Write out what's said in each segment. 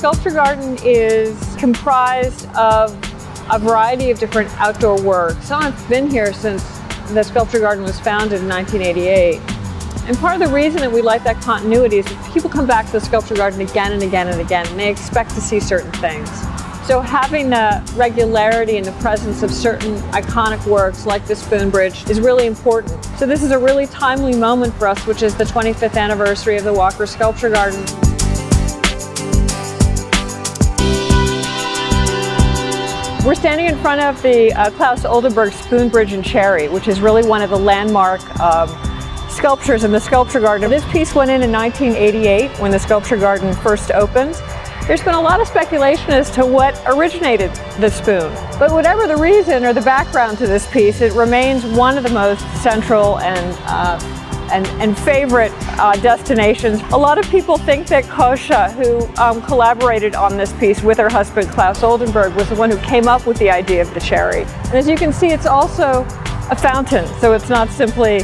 sculpture garden is comprised of a variety of different outdoor works. So I've been here since the sculpture garden was founded in 1988. And part of the reason that we like that continuity is that people come back to the sculpture garden again and again and again, and they expect to see certain things. So having the regularity and the presence of certain iconic works like the Spoon Bridge is really important. So this is a really timely moment for us, which is the 25th anniversary of the Walker Sculpture Garden. We're standing in front of the Claes Oldenburg Spoon Bridge in Cherry, which is really one of the landmark sculptures in the sculpture garden. This piece went in 1988 when the sculpture garden first opened. There's been a lot of speculation as to what originated the spoon. But whatever the reason or the background to this piece, it remains one of the most central and favorite destinations. A lot of people think that Kosha, who collaborated on this piece with her husband Claes Oldenburg, was the one who came up with the idea of the cherry. And as you can see, it's also a fountain, so it's not simply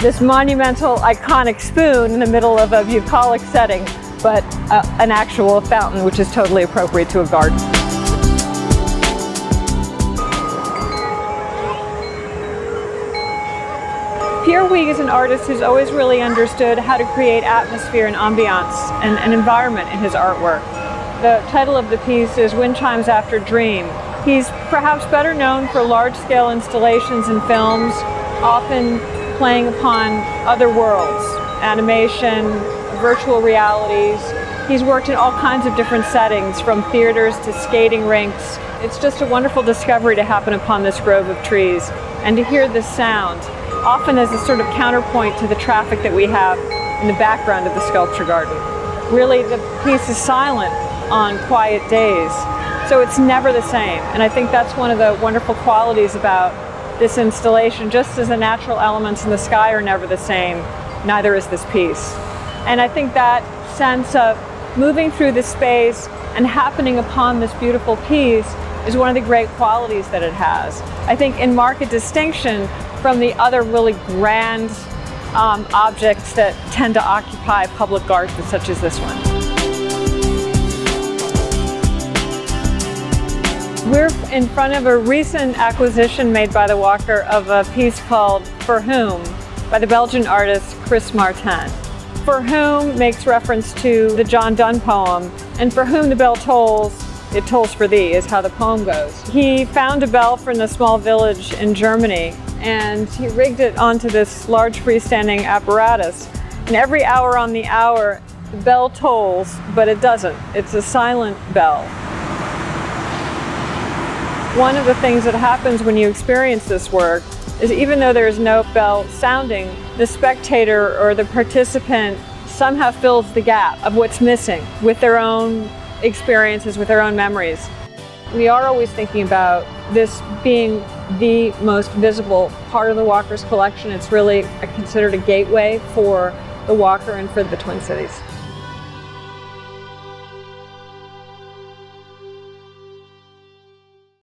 this monumental, iconic spoon in the middle of a bucolic setting, but an actual fountain, which is totally appropriate to a garden. Pierre Huyghe is an artist who's always really understood how to create atmosphere and ambiance and an environment in his artwork. The title of the piece is Wind Chimes After Dream. He's perhaps better known for large-scale installations in films, often playing upon other worlds, animation, virtual realities. He's worked in all kinds of different settings, from theaters to skating rinks. It's just a wonderful discovery to happen upon this grove of trees and to hear this sound, often as a sort of counterpoint to the traffic that we have in the background of the sculpture garden. Really, the piece is silent on quiet days, so it's never the same. And I think that's one of the wonderful qualities about this installation. Just as the natural elements in the sky are never the same, neither is this piece. And I think that sense of moving through the space and happening upon this beautiful piece is one of the great qualities that it has. I think in marked distinction from the other really grand objects that tend to occupy public gardens such as this one. We're in front of a recent acquisition made by the Walker of a piece called For Whom by the Belgian artist Chris Martin. For Whom makes reference to the John Donne poem, and for whom the bell tolls, it tolls for thee, is how the poem goes. He found a bell from a small village in Germany, and he rigged it onto this large freestanding apparatus. And every hour on the hour, the bell tolls, but it doesn't. It's a silent bell. One of the things that happens when you experience this work is, even though there is no bell sounding, the spectator or the participant somehow fills the gap of what's missing with their own experiences, with their own memories. We are always thinking about this being the most visible part of the Walker's collection. It's really considered a gateway for the Walker and for the Twin Cities.